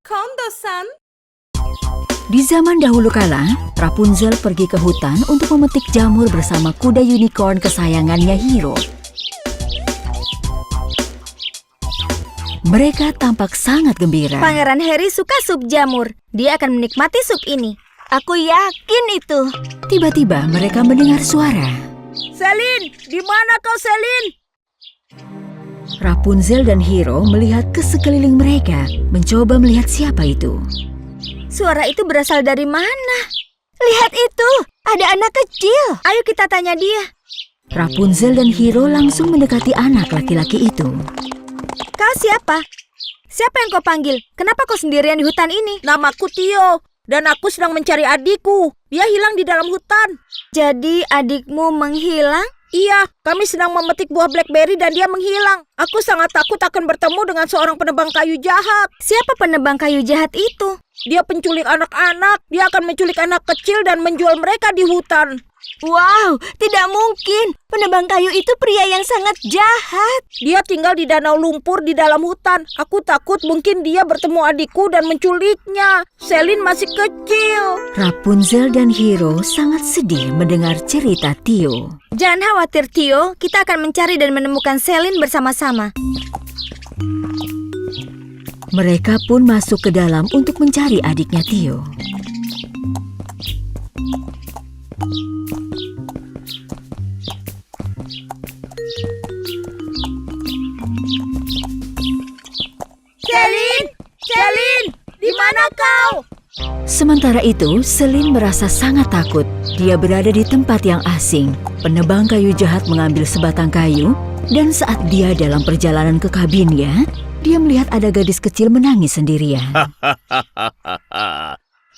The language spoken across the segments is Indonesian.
Kondo-san. Di zaman dahulu kala, Rapunzel pergi ke hutan untuk memetik jamur bersama kuda unicorn kesayangannya Hiro. Mereka tampak sangat gembira. Pangeran Harry suka sup jamur. Dia akan menikmati sup ini. Aku yakin itu. Tiba-tiba mereka mendengar suara. Selin, di mana kau, Selin? Rapunzel dan Hiro melihat ke sekeliling mereka, mencoba melihat siapa itu. Suara itu berasal dari mana? Lihat itu, ada anak kecil. Ayo kita tanya dia. Rapunzel dan Hiro langsung mendekati anak laki-laki itu. Kau siapa? Siapa yang kau panggil? Kenapa kau sendirian di hutan ini? Namaku Tio, dan aku sedang mencari adikku. Dia hilang di dalam hutan. Jadi adikmu menghilang? Iya, kami sedang memetik buah blackberry dan dia menghilang. Aku sangat takut akan bertemu dengan seorang penebang kayu jahat. Siapa penebang kayu jahat itu? Dia penculik anak-anak. Dia akan menculik anak kecil dan menjual mereka di hutan. Wow, tidak mungkin. Penebang kayu itu pria yang sangat jahat. Dia tinggal di danau lumpur di dalam hutan. Aku takut mungkin dia bertemu adikku dan menculiknya. Selin masih kecil. Rapunzel dan Hiro sangat sedih mendengar cerita Tio. Jangan khawatir, Tio. Kita akan mencari dan menemukan Selin bersama-sama. Mereka pun masuk ke dalam untuk mencari adiknya Tio. Selin! Selin! Di mana kau? Sementara itu, Selin merasa sangat takut. Dia berada di tempat yang asing. Penebang kayu jahat mengambil sebatang kayu, dan saat dia dalam perjalanan ke kabinnya, dia melihat ada gadis kecil menangis sendirian.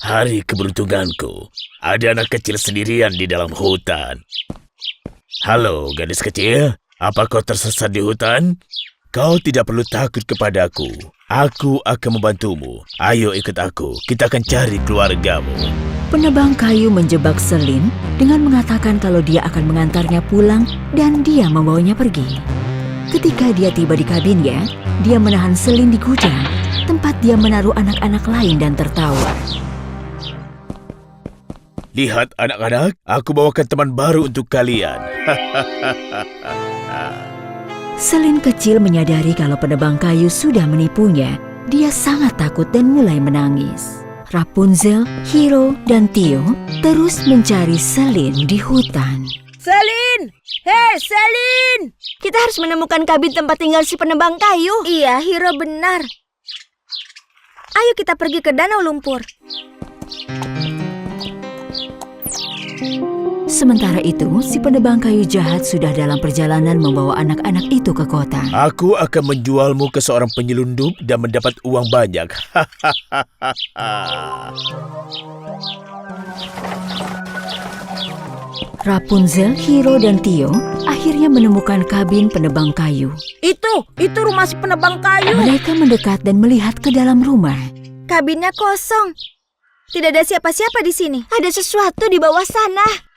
Hari keberuntunganku. Ada anak kecil sendirian di dalam hutan. Halo, gadis kecil. Apa kau tersesat di hutan? Kau tidak perlu takut kepadaku. Aku akan membantumu. Ayo ikut aku. Kita akan cari keluargamu. Penebang kayu menjebak Selin dengan mengatakan kalau dia akan mengantarnya pulang dan dia membawanya pergi. Ketika dia tiba di kabinnya, dia menahan Selin di gudang, tempat dia menaruh anak-anak lain dan tertawa. Lihat anak-anak, aku bawakan teman baru untuk kalian. Selin kecil menyadari kalau penebang kayu sudah menipunya. Dia sangat takut dan mulai menangis. Rapunzel, Hiro, dan Tio terus mencari Selin di hutan. Selin! Hei, Selin! Kita harus menemukan kabin tempat tinggal si penebang kayu. Iya, Hiro benar. Ayo kita pergi ke danau lumpur. Sementara itu, si penebang kayu jahat sudah dalam perjalanan membawa anak-anak itu ke kota. Aku akan menjualmu ke seorang penyelundup dan mendapat uang banyak. Rapunzel, Hiro, dan Tio akhirnya menemukan kabin penebang kayu. Itu rumah si penebang kayu. Mereka mendekat dan melihat ke dalam rumah. Kabinnya kosong. Tidak ada siapa-siapa di sini. Ada sesuatu di bawah sana.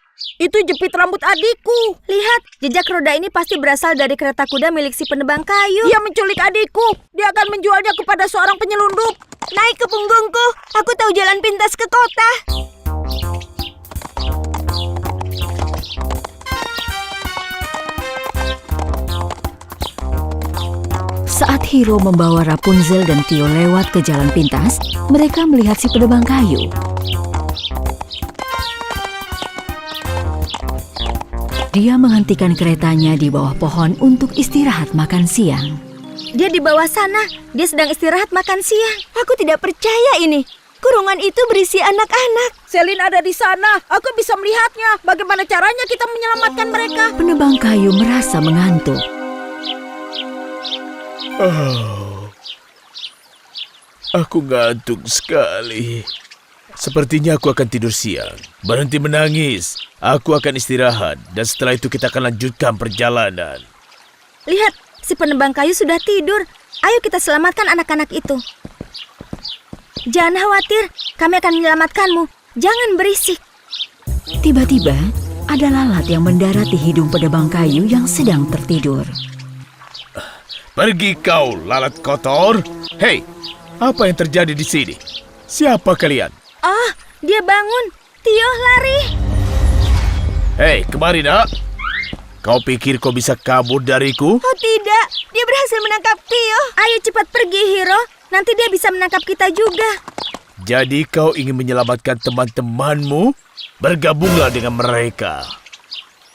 Itu jepit rambut adikku. Lihat, jejak roda ini pasti berasal dari kereta kuda milik si penebang kayu. Dia menculik adikku. Dia akan menjualnya kepada seorang penyelundup. Naik ke punggungku. Aku tahu jalan pintas ke kota. Saat Hiro membawa Rapunzel dan Tio lewat ke jalan pintas, mereka melihat si penebang kayu. Dia menghentikan keretanya di bawah pohon untuk istirahat makan siang. Dia di bawah sana. Dia sedang istirahat makan siang. Aku tidak percaya ini. Kurungan itu berisi anak-anak. Selin ada di sana. Aku bisa melihatnya. Bagaimana caranya kita menyelamatkan mereka? Penebang kayu merasa mengantuk. Aku ngantuk sekali. Sepertinya aku akan tidur siang. Berhenti menangis. Aku akan istirahat. Dan setelah itu kita akan lanjutkan perjalanan. Lihat, si penebang kayu sudah tidur. Ayo kita selamatkan anak-anak itu. Jangan khawatir, kami akan menyelamatkanmu. Jangan berisik. Tiba-tiba, ada lalat yang mendarat di hidung penebang kayu yang sedang tertidur. Pergi kau, lalat kotor. Hei, Apa yang terjadi di sini? Siapa kalian? Oh, dia bangun. Tio, lari. Hei, kemari nak. Kau pikir kau bisa kabur dariku? Oh tidak, dia berhasil menangkap Tio. Ayo cepat pergi, Hiro. Nanti dia bisa menangkap kita juga. Jadi kau ingin menyelamatkan teman-temanmu? Bergabunglah dengan mereka.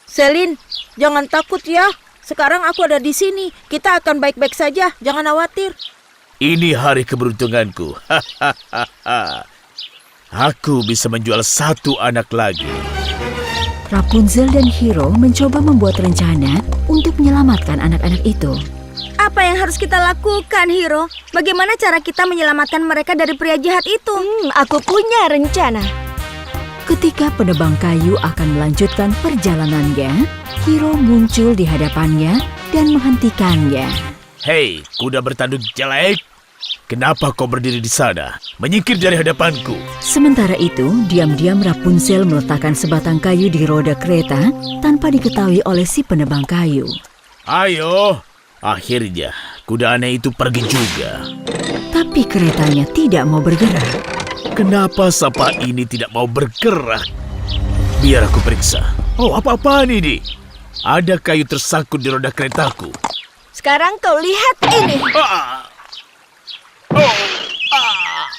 Selin, jangan takut ya. Sekarang aku ada di sini. Kita akan baik-baik saja. Jangan khawatir. Ini hari keberuntunganku. Aku bisa menjual 1 anak lagi. Rapunzel dan Hiro mencoba membuat rencana untuk menyelamatkan anak-anak itu. Apa yang harus kita lakukan, Hiro? Bagaimana cara kita menyelamatkan mereka dari pria jahat itu? Aku punya rencana. Ketika penebang kayu akan melanjutkan perjalanannya, Hiro muncul di hadapannya dan menghentikannya. Hei, kuda bertanduk jelek. Kenapa kau berdiri di sana? Menyingkir dari hadapanku. Sementara itu, diam-diam Rapunzel meletakkan sebatang kayu di roda kereta tanpa diketahui oleh si penebang kayu. Ayo. Akhirnya, kuda aneh itu pergi juga. Tapi keretanya tidak mau bergerak. Kenapa sapa ini tidak mau bergerak? Biar aku periksa. Oh, apa-apaan ini? Ada kayu tersangkut di roda keretaku. Sekarang kau lihat ini. Ah! Oh! Ah!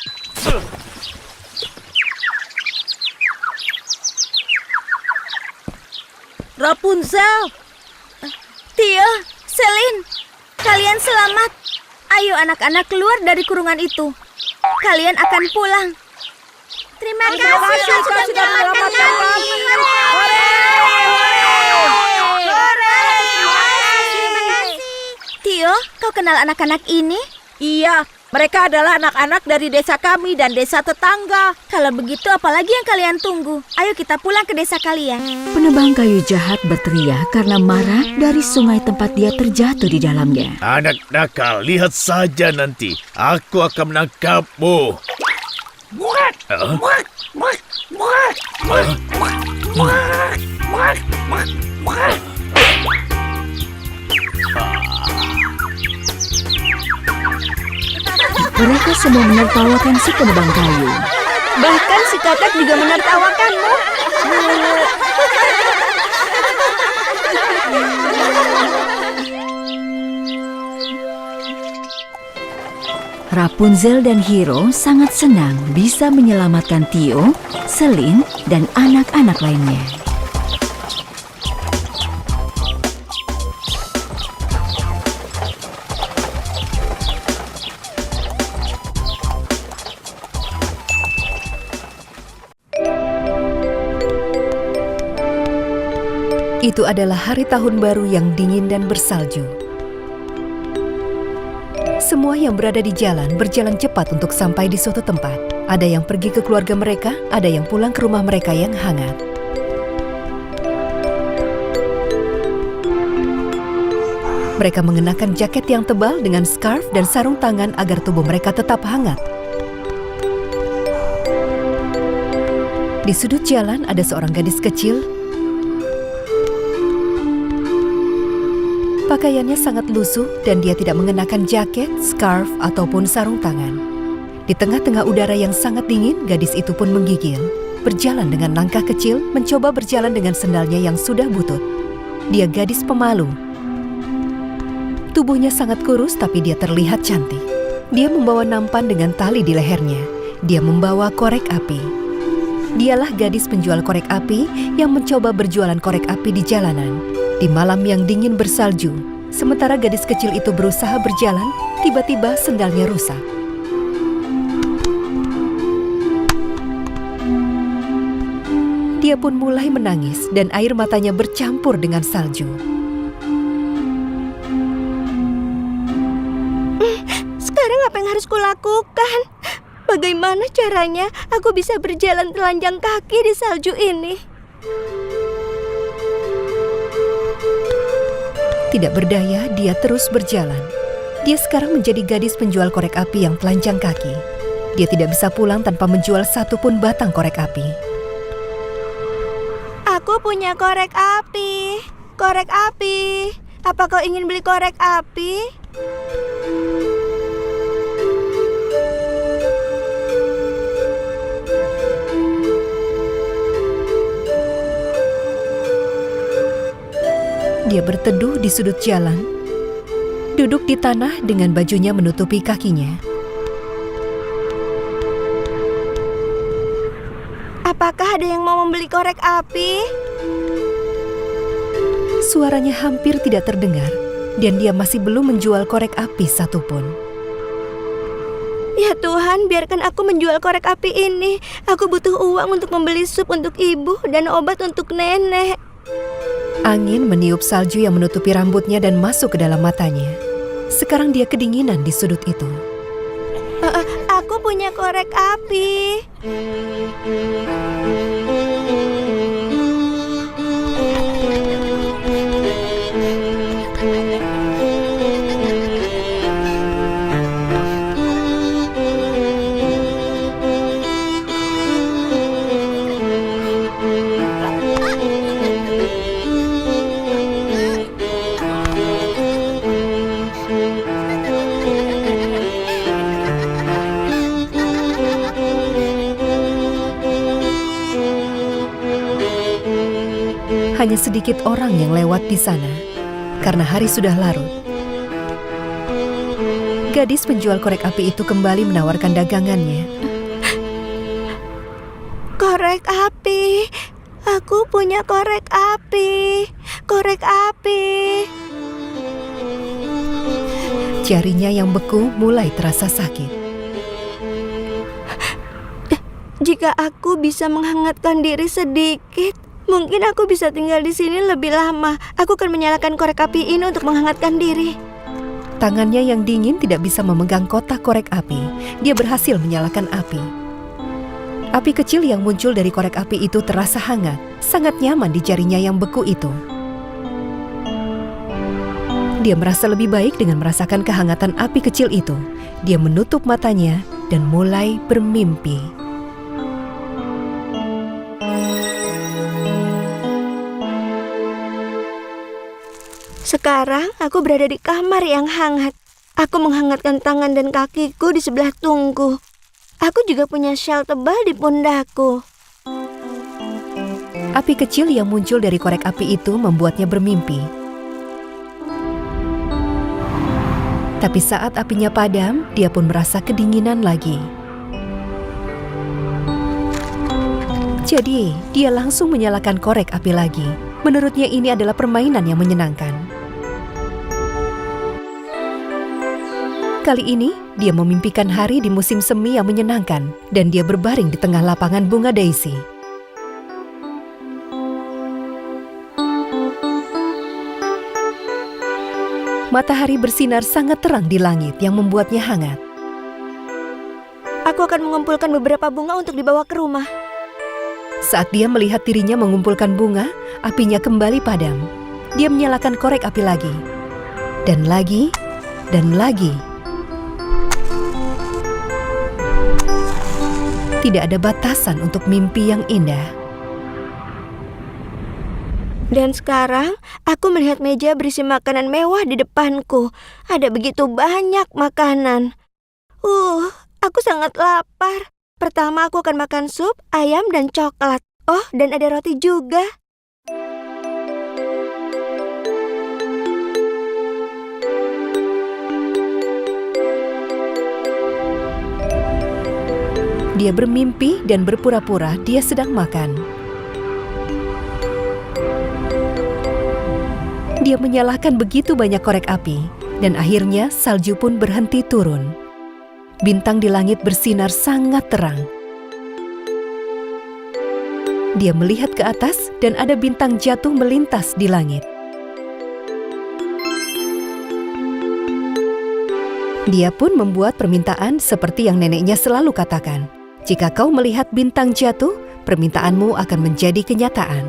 Rapunzel, Tio, Selin, kalian selamat. Ayo anak-anak keluar dari kurungan itu. Kalian akan pulang. Terima kasih kau sudah menyelamatkan kami. Tio, kau kenal anak-anak ini? Iya, mereka adalah anak-anak dari desa kami dan desa tetangga. Kalau begitu, apalagi yang kalian tunggu? Ayo kita pulang ke desa kalian. Penebang kayu jahat berteriak karena marah dari sungai tempat dia terjatuh di dalamnya. Anak nakal, lihat saja nanti. Aku akan menangkapmu. Mereka semua menertawakan si penebang kayu. Bahkan si katak juga menertawakanmu. Rapunzel dan Hiro sangat senang bisa menyelamatkan Tio, Selin, dan anak-anak lainnya. Itu adalah hari tahun baru yang dingin dan bersalju. Semua yang berada di jalan berjalan cepat untuk sampai di suatu tempat. Ada yang pergi ke keluarga mereka, ada yang pulang ke rumah mereka yang hangat. Mereka mengenakan jaket yang tebal dengan scarf dan sarung tangan agar tubuh mereka tetap hangat. Di sudut jalan ada seorang gadis kecil. Pakaiannya sangat lusuh dan dia tidak mengenakan jaket, scarf, ataupun sarung tangan. Di tengah-tengah udara yang sangat dingin, gadis itu pun menggigil. Berjalan dengan langkah kecil, mencoba berjalan dengan sendalnya yang sudah butut. Dia gadis pemalu. Tubuhnya sangat kurus tapi dia terlihat cantik. Dia membawa nampan dengan tali di lehernya. Dia membawa korek api. Dialah gadis penjual korek api yang mencoba berjualan korek api di jalanan. Di malam yang dingin bersalju, sementara gadis kecil itu berusaha berjalan, tiba-tiba sendalnya rusak. Dia pun mulai menangis dan air matanya bercampur dengan salju. Sekarang apa yang harus kulakukan? Bagaimana caranya aku bisa berjalan telanjang kaki di salju ini? Tidak berdaya, dia terus berjalan. Dia sekarang menjadi gadis penjual korek api yang telanjang kaki. Dia tidak bisa pulang tanpa menjual satupun batang korek api. Aku punya korek api. Korek api. Apa kau ingin beli korek api? Dia berteduh di sudut jalan, duduk di tanah dengan bajunya menutupi kakinya. Apakah ada yang mau membeli korek api? Suaranya hampir tidak terdengar, dan dia masih belum menjual korek api satupun. Ya Tuhan, biarkan aku menjual korek api ini. Aku butuh uang untuk membeli sup untuk ibu dan obat untuk nenek. Angin meniup salju yang menutupi rambutnya dan masuk ke dalam matanya. Sekarang dia kedinginan di sudut itu. Aku punya korek api. Hanya sedikit orang yang lewat di sana, karena hari sudah larut. Gadis penjual korek api itu kembali menawarkan dagangannya. Korek api. Aku punya korek api. Korek api. Jarinya yang beku mulai terasa sakit. Jika aku bisa menghangatkan diri sedikit, mungkin aku bisa tinggal di sini lebih lama. Aku akan menyalakan korek api ini untuk menghangatkan diri. Tangannya yang dingin tidak bisa memegang kotak korek api. Dia berhasil menyalakan api. Api kecil yang muncul dari korek api itu terasa hangat, sangat nyaman di jarinya yang beku itu. Dia merasa lebih baik dengan merasakan kehangatan api kecil itu. Dia menutup matanya dan mulai bermimpi. Sekarang aku berada di kamar yang hangat. Aku menghangatkan tangan dan kakiku di sebelah tungku. Aku juga punya syal tebal di pundakku. Api kecil yang muncul dari korek api itu membuatnya bermimpi. Tapi saat apinya padam, dia pun merasa kedinginan lagi. Jadi, dia langsung menyalakan korek api lagi. Menurutnya ini adalah permainan yang menyenangkan. Kali ini, dia memimpikan hari di musim semi yang menyenangkan, dan dia berbaring di tengah lapangan bunga daisy. Matahari bersinar sangat terang di langit yang membuatnya hangat. Aku akan mengumpulkan beberapa bunga untuk dibawa ke rumah. Saat dia melihat dirinya mengumpulkan bunga, apinya kembali padam. Dia menyalakan korek api lagi. Dan lagi, dan lagi. Tidak ada batasan untuk mimpi yang indah. Dan sekarang, aku melihat meja berisi makanan mewah di depanku. Ada begitu banyak makanan. Aku sangat lapar. Pertama aku akan makan sup, ayam, dan coklat. Oh, dan ada roti juga. Dia bermimpi dan berpura-pura dia sedang makan. Dia menyalakan begitu banyak korek api, dan akhirnya salju pun berhenti turun. Bintang di langit bersinar sangat terang. Dia melihat ke atas dan ada bintang jatuh melintas di langit. Dia pun membuat permintaan seperti yang neneknya selalu katakan. Jika kau melihat bintang jatuh, permintaanmu akan menjadi kenyataan.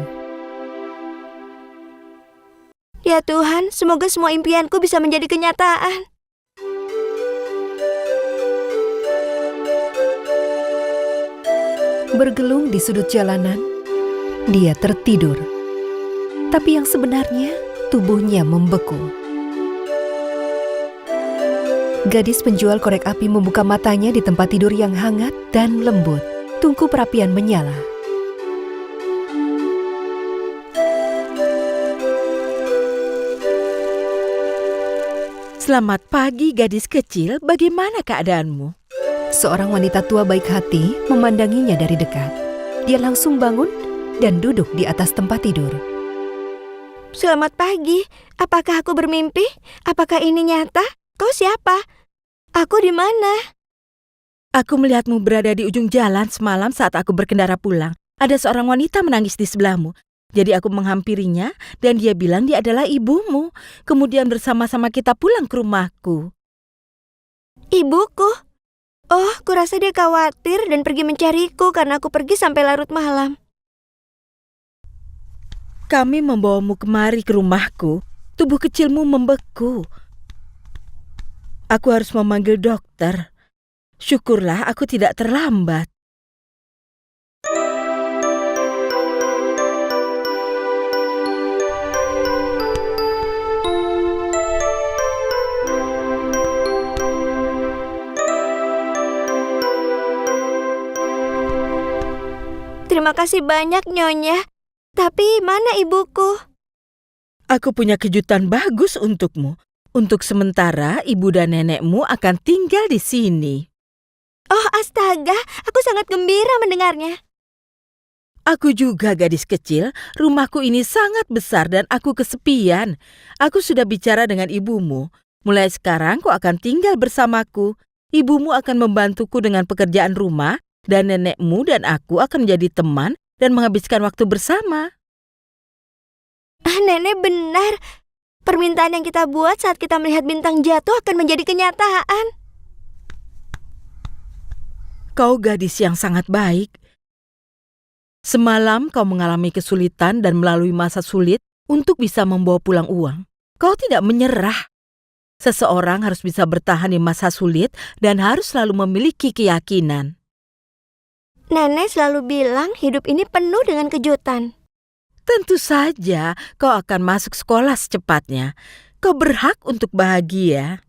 Ya Tuhan, semoga semua impianku bisa menjadi kenyataan. Bergelung di sudut jalanan, dia tertidur. Tapi yang sebenarnya, tubuhnya membeku. Gadis penjual korek api membuka matanya di tempat tidur yang hangat dan lembut. Tungku perapian menyala. Selamat pagi, gadis kecil. Bagaimana keadaanmu? Seorang wanita tua baik hati memandanginya dari dekat. Dia langsung bangun dan duduk di atas tempat tidur. Selamat pagi. Apakah aku bermimpi? Apakah ini nyata? Kau siapa? Aku di mana? Aku melihatmu berada di ujung jalan semalam saat aku berkendara pulang. Ada seorang wanita menangis di sebelahmu. Jadi aku menghampirinya dan dia bilang dia adalah ibumu. Kemudian bersama-sama kita pulang ke rumahku. Ibuku? Oh, kurasa dia khawatir dan pergi mencariku karena aku pergi sampai larut malam. Kami membawamu kemari ke rumahku. Tubuh kecilmu membeku. Aku harus memanggil dokter. Syukurlah aku tidak terlambat. Terima kasih banyak, Nyonya. Tapi mana ibuku? Aku punya kejutan bagus untukmu. Untuk sementara, ibu dan nenekmu akan tinggal di sini. Oh, astaga, aku sangat gembira mendengarnya. Aku juga gadis kecil, rumahku ini sangat besar dan aku kesepian. Aku sudah bicara dengan ibumu. Mulai sekarang kau akan tinggal bersamaku. Ibumu akan membantuku dengan pekerjaan rumah dan nenekmu dan aku akan menjadi teman dan menghabiskan waktu bersama. Nenek benar. Permintaan yang kita buat saat kita melihat bintang jatuh akan menjadi kenyataan. Kau gadis yang sangat baik. Semalam kau mengalami kesulitan dan melalui masa sulit untuk bisa membawa pulang uang. Kau tidak menyerah. Seseorang harus bisa bertahan di masa sulit dan harus selalu memiliki keyakinan. Nenek selalu bilang hidup ini penuh dengan kejutan. Tentu saja kau akan masuk sekolah secepatnya. Kau berhak untuk bahagia.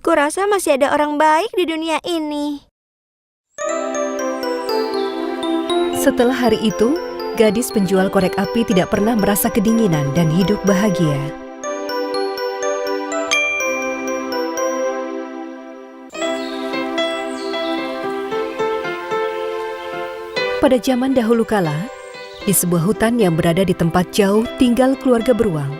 Kurasa masih ada orang baik di dunia ini. Setelah hari itu, gadis penjual korek api tidak pernah merasa kedinginan dan hidup bahagia. Pada zaman dahulu kala, di sebuah hutan yang berada di tempat jauh tinggal keluarga beruang.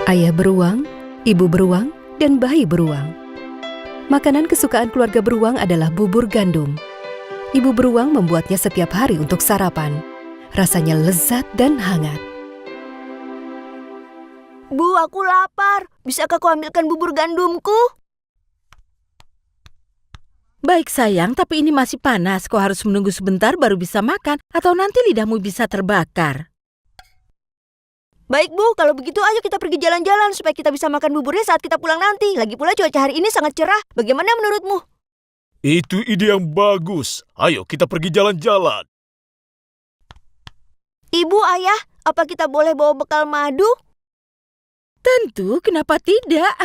Ayah beruang, ibu beruang, dan bayi beruang. Makanan kesukaan keluarga beruang adalah bubur gandum. Ibu beruang membuatnya setiap hari untuk sarapan. Rasanya lezat dan hangat. Bu, aku lapar. Bisakah kau ambilkan bubur gandumku? Baik sayang, tapi ini masih panas. Kau harus menunggu sebentar baru bisa makan, atau nanti lidahmu bisa terbakar. Baik Bu, kalau begitu ayo kita pergi jalan-jalan supaya kita bisa makan buburnya saat kita pulang nanti. Lagi pula cuaca hari ini sangat cerah. Bagaimana menurutmu? Itu ide yang bagus. Ayo kita pergi jalan-jalan. Ibu, ayah, apa kita boleh bawa bekal madu? Tentu, kenapa tidak?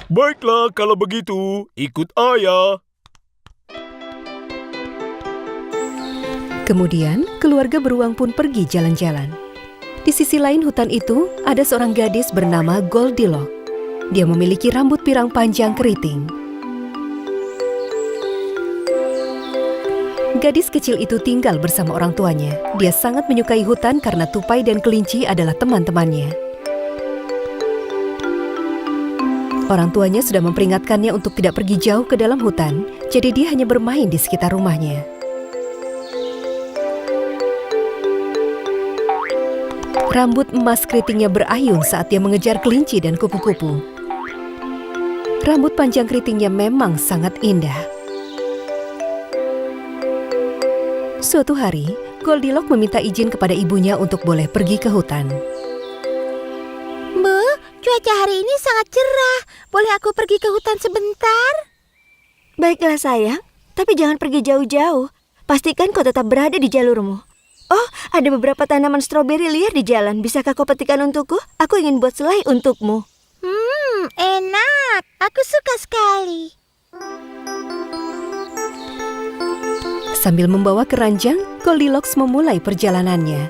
Baiklah, kalau begitu, ikut ayah. Kemudian, keluarga beruang pun pergi jalan-jalan. Di sisi lain hutan itu, ada seorang gadis bernama Goldilocks. Dia memiliki rambut pirang panjang keriting. Gadis kecil itu tinggal bersama orang tuanya. Dia sangat menyukai hutan karena tupai dan kelinci adalah teman-temannya. Orang tuanya sudah memperingatkannya untuk tidak pergi jauh ke dalam hutan, jadi dia hanya bermain di sekitar rumahnya. Rambut emas keritingnya berayun saat dia mengejar kelinci dan kupu-kupu. Rambut panjang keritingnya memang sangat indah. Suatu hari, Goldilocks meminta izin kepada ibunya untuk boleh pergi ke hutan. Bu, cuaca hari ini sangat cerah. Boleh aku pergi ke hutan sebentar? Baiklah sayang, tapi jangan pergi jauh-jauh. Pastikan kau tetap berada di jalurmu. Oh, ada beberapa tanaman stroberi liar di jalan. Bisakah kau petikan untukku? Aku ingin buat selai untukmu. Enak. Aku suka sekali. Sambil membawa keranjang, Goldilocks memulai perjalanannya.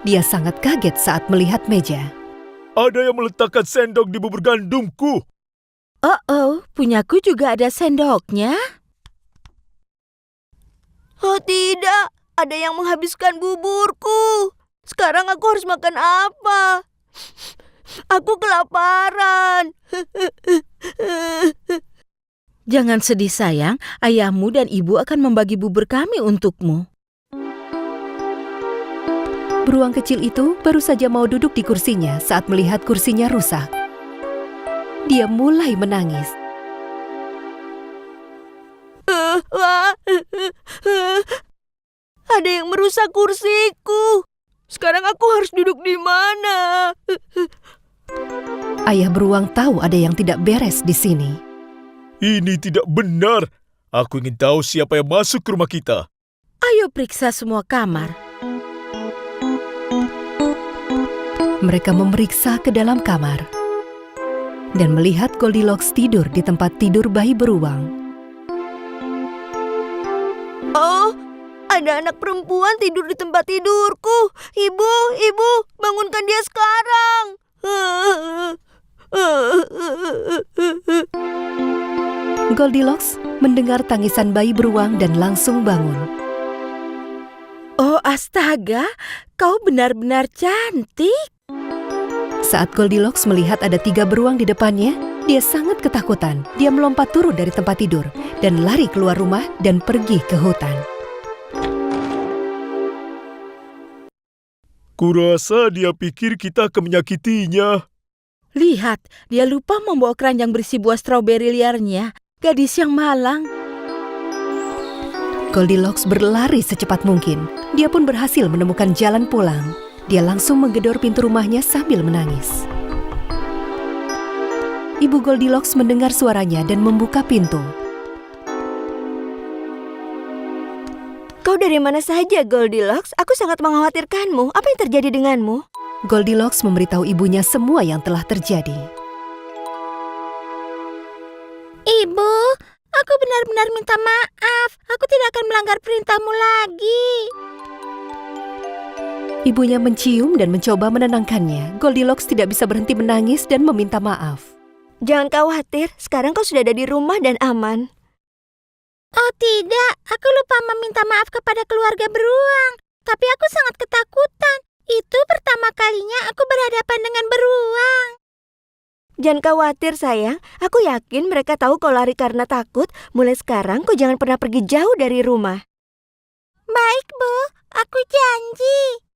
Dia sangat kaget saat melihat meja. Ada yang meletakkan sendok di bubur gandumku. Oh, punyaku juga ada sendoknya. Oh tidak, ada yang menghabiskan buburku. Sekarang aku harus makan apa? Aku kelaparan. Jangan sedih sayang, ayahmu dan ibu akan membagi bubur kami untukmu. Beruang kecil itu baru saja mau duduk di kursinya saat melihat kursinya rusak. Dia mulai menangis. Ada yang merusak kursiku. Sekarang aku harus duduk di mana? Ayah beruang tahu ada yang tidak beres di sini. Ini tidak benar. Aku ingin tahu siapa yang masuk ke rumah kita. Ayo periksa semua kamar. Mereka memeriksa ke dalam kamar dan melihat Goldilocks tidur di tempat tidur bayi beruang. Oh, ada anak perempuan tidur di tempat tidurku. Ibu, bangunkan dia sekarang. Goldilocks mendengar tangisan bayi beruang dan langsung bangun. Oh astaga, kau benar-benar cantik. Saat Goldilocks melihat ada 3 beruang di depannya, dia sangat ketakutan. Dia melompat turun dari tempat tidur dan lari keluar rumah dan pergi ke hutan. Kurasa dia pikir kita akan menyakitinya. Lihat, dia lupa membawa keranjang berisi buah stroberi liarnya. Gadis yang malang. Goldilocks berlari secepat mungkin. Dia pun berhasil menemukan jalan pulang. Dia langsung menggedor pintu rumahnya sambil menangis. Ibu Goldilocks mendengar suaranya dan membuka pintu. Kau dari mana saja, Goldilocks? Aku sangat mengkhawatirkanmu. Apa yang terjadi denganmu? Goldilocks memberitahu ibunya semua yang telah terjadi. Ibu, aku benar-benar minta maaf. Aku tidak akan melanggar perintahmu lagi. Ibunya mencium dan mencoba menenangkannya. Goldilocks tidak bisa berhenti menangis dan meminta maaf. Jangan khawatir, sekarang kau sudah ada di rumah dan aman. Oh tidak, aku lupa meminta maaf kepada keluarga beruang. Tapi aku sangat ketakutan. Itu pertama kalinya aku berhadapan dengan beruang. Jangan khawatir sayang, aku yakin mereka tahu kau lari karena takut. Mulai sekarang kau jangan pernah pergi jauh dari rumah. Baik Bu, aku janji.